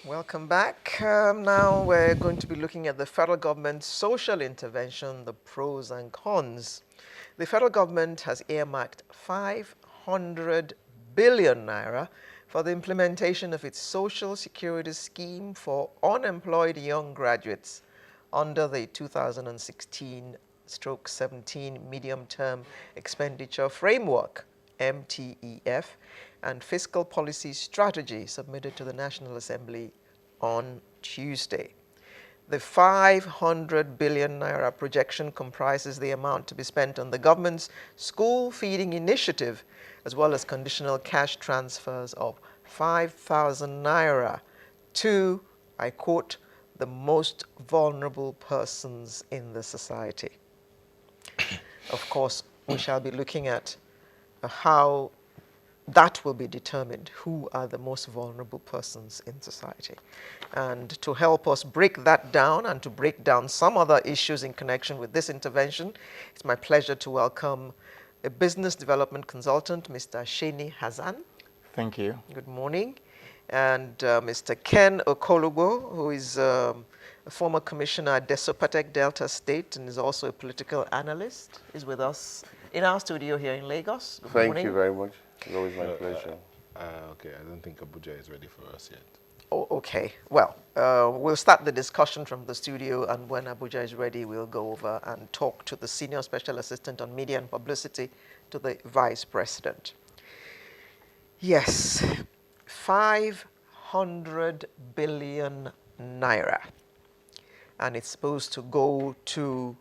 Welcome back. Now we're going to be looking at the federal government's social intervention, the pros and cons. The federal government has earmarked 500 billion naira for the implementation of its social security scheme for unemployed young graduates under the 2016-17 medium-term expenditure framework, MTEF, and fiscal policy strategy submitted to the National Assembly on Tuesday. The 500 billion naira projection comprises the amount to be spent on the government's school feeding initiative, as well as conditional cash transfers of 5,000 naira to, I quote, the most vulnerable persons in the society. Of course, we shall be looking at how that will be determined, who are the most vulnerable persons in society. And to help us break that down and to break down some other issues in connection with this intervention, it's my pleasure to welcome a business development consultant, Mr. Sheni Hazan. Thank you. Good morning. And Mr. Ken Okolugo, who is a former commissioner at Desopatek Delta State and is also a political analyst, is with us in our studio here in Lagos. Good Thank morning. you very much. It's always my pleasure. Okay, I don't think Abuja is ready for us yet. Oh, okay. Well, we'll start the discussion from the studio, and when Abuja is ready, we'll go over and talk to the Senior Special Assistant on Media and Publicity to the Vice President. Yes, 500 billion naira. And it's supposed to go to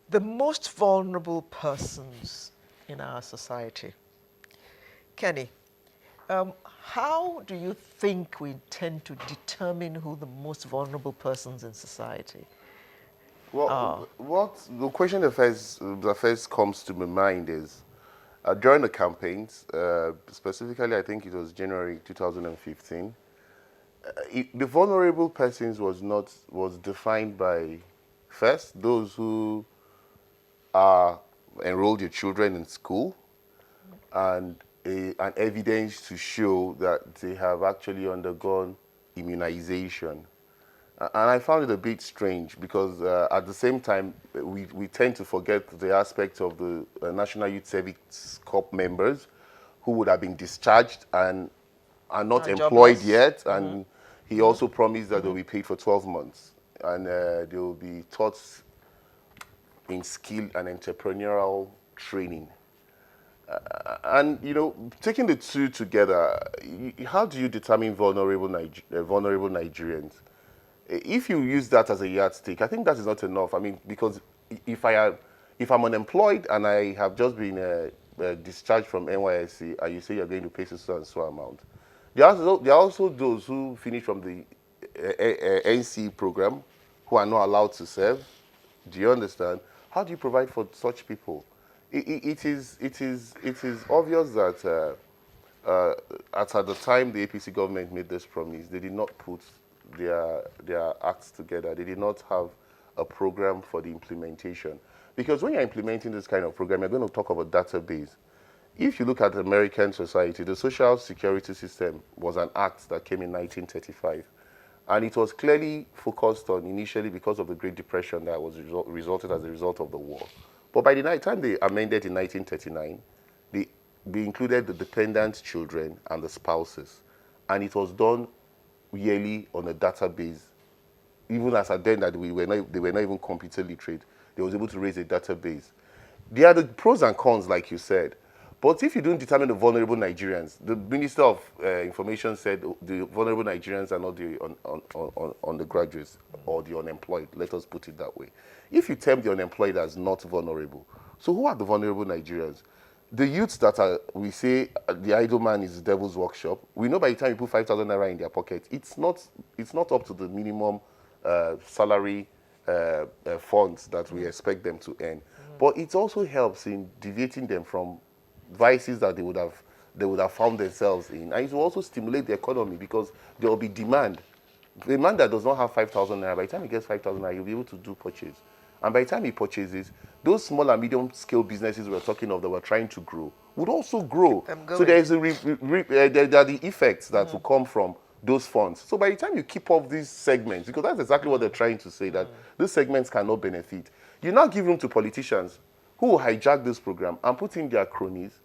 the most vulnerable persons in our society. Kenny, how do you think we tend to determine who the most vulnerable persons in society are? Well, the question that first comes to my mind is, during the campaigns, specifically I think it was January 2015, the vulnerable persons was defined by, first, those who are enrolled your children in school, and an evidence to show that they have actually undergone immunization. And I found it a bit strange because at the same time, we tend to forget the aspect of the National Youth Service Corps members who would have been discharged and are not employed yet. And he also promised that they'll be paid for 12 months. And they will be taught in skill and entrepreneurial training. And, you know, taking the two together, how do you determine vulnerable Nigerians? If you use that as a yardstick, I think that is not enough. I mean, because if I'm unemployed and I have just been discharged from NYSC, and you say you're going to pay so and so amount, there are also those who finish from the NC program who are not allowed to serve. Do you understand? How do you provide for such people? It is obvious that at the time the APC government made this promise, they did not put their acts together. They did not have a program for the implementation. Because when you're implementing this kind of program, you're going to talk about database. If you look at American society, the Social Security system was an act that came in 1935. And it was clearly focused on initially because of the Great Depression that was resulted as a result of the war. But by the time they amended in 1939, they included the dependent children and the spouses. And it was done yearly on a database. Even as at then that they were not even computer literate, they was able to raise a database. There are the pros and cons, like you said. But if you don't determine the vulnerable Nigerians, the Minister of Information said the vulnerable Nigerians are not the undergraduates or the unemployed. Let us put it that way. If you term the unemployed as not vulnerable, so who are the vulnerable Nigerians? The youths that are, we say, the idle man is the devil's workshop. We know by the time you put 5,000 naira in their pocket, it's not up to the minimum salary funds that we expect them to earn. But it also helps in deviating them from vices that they would have found themselves in, and it will also stimulate the economy because there will be demand. The man that does not have 5,000 naira, by the time he gets 5,000 naira, he'll be able to do purchase. And by the time he purchases, those small and medium scale businesses we're talking of that we're trying to grow would also grow. So there is there are the effects that will come from those funds. So by the time you keep off these segments, because that's exactly what they're trying to say, that these segments cannot benefit, you now give room to politicians who will hijack this program and put in their cronies,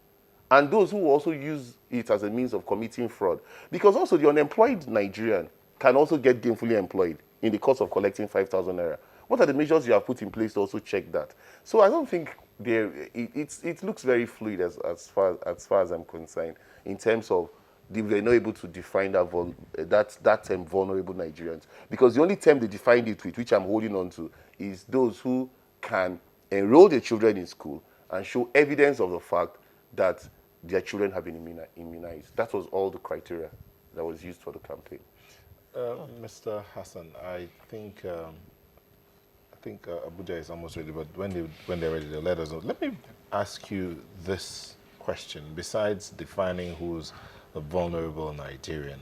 and those who also use it as a means of committing fraud. Because also the unemployed Nigerian can also get gainfully employed in the course of collecting 5,000 naira. What are the measures you have put in place to also check that? So I don't think it looks very fluid as far as I'm concerned, in terms of they're not able to define that term vulnerable Nigerians. Because the only term they defined it with, which I'm holding on to, is those who can enroll their children in school and show evidence of the fact that their children have been immunized. That was all the criteria that was used for the campaign. Mr. Hassan, I think Abuja is almost ready, but when they're ready, they'll let us know. Let me ask you this question. Besides defining who's a vulnerable Nigerian,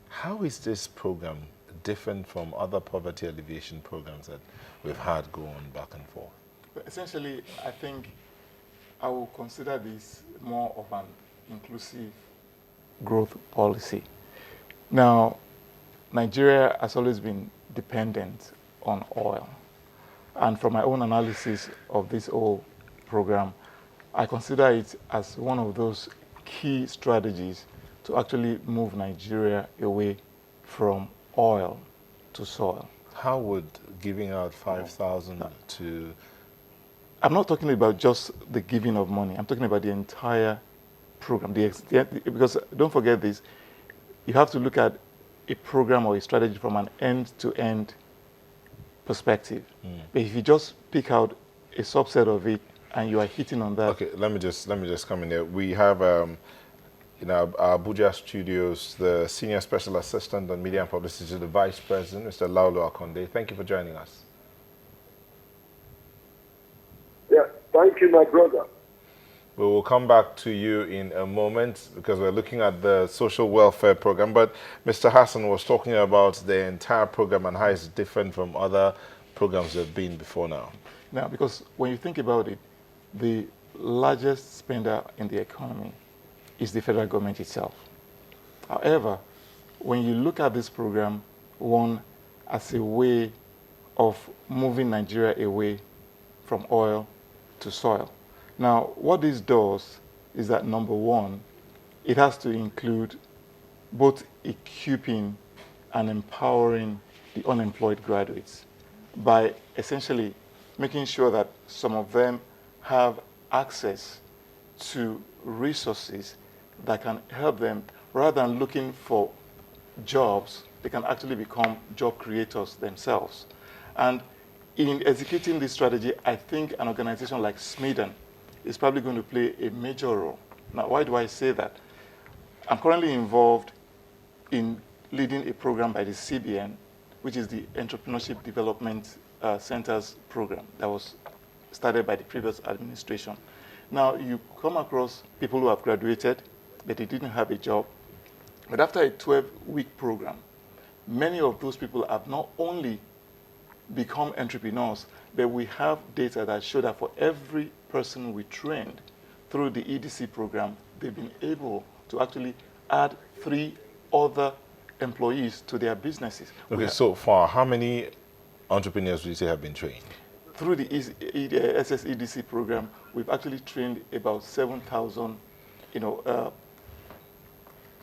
how is this program different from other poverty alleviation programs that we've had go on back and forth? Essentially, I think I will consider this more of an inclusive growth policy. Now, Nigeria has always been dependent on oil. And from my own analysis of this whole program, I consider it as one of those key strategies to actually move Nigeria away from oil to soil. How would giving out 5,000 to... I'm not talking about just the giving of money. I'm talking about the entire program. Because don't forget this, you have to look at a program or a strategy from an end-to-end perspective. But if you just pick out a subset of it and you are hitting on that. Okay, let me just come in there. We have in our Abuja studios the Senior Special Assistant on Media and Publicity, the Vice President, Mr. Laulu Akonde. Thank you for joining us. Yeah, thank you, my brother. We will come back to you in a moment because we're looking at the social welfare program. But Mr. Hassan was talking about the entire program and how it's different from other programs that have been before now. Now, because when you think about it, the largest spender in the economy is the federal government itself. However, when you look at this program, one, as a way of moving Nigeria away from oil to soil. Now, what this does is that, number one, it has to include both equipping and empowering the unemployed graduates by essentially making sure that some of them have access to resources that can help them, rather than looking for jobs, they can actually become job creators themselves. And in executing this strategy, I think an organization like SMIDAN is probably going to play a major role. Now, why do I say that? I'm currently involved in leading a program by the CBN, which is the Entrepreneurship Development Centers program that was started by the previous administration. Now, you come across people who have graduated, but they didn't have a job. But after a 12-week program, many of those people have not only become entrepreneurs, but we have data that show that for every person we trained through the EDC program, they've been able to actually add 3 other employees to their businesses. Okay, so far, how many entrepreneurs would you say have been trained? Through the SSEDC program, we've actually trained about 7,000,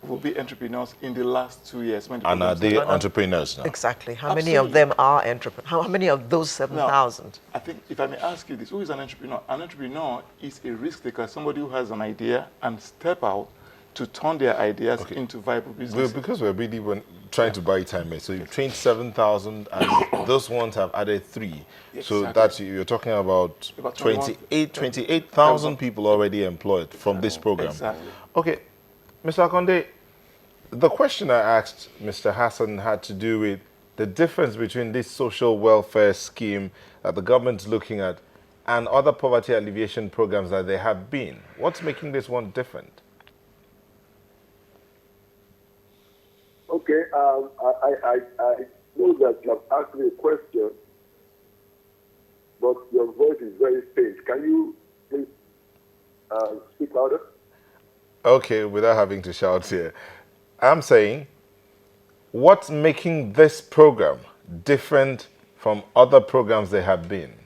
will be entrepreneurs in the last 2 years. And are they entrepreneurs now? Exactly. How Absolutely. many of them are entrepreneurs? How many of those 7,000? I think, if I may ask you this, who is an entrepreneur? An entrepreneur is a risk taker, somebody who has an idea and step out to turn their ideas into viable business. Because we're really trying to buy time, so you've trained 7,000 and those ones have added 3. Exactly. So that's, you're talking about 28,000 people already employed from this program. Exactly. Okay, Mr. Akonde, the question I asked Mr. Hassan had to do with the difference between this social welfare scheme that the government's looking at and other poverty alleviation programs that there have been. What's making this one different? Okay, I know that you have asked me a question, but your voice is very faint. Can you please speak louder? Okay, without having to shout here. I'm saying what's making this program different from other programs there have been?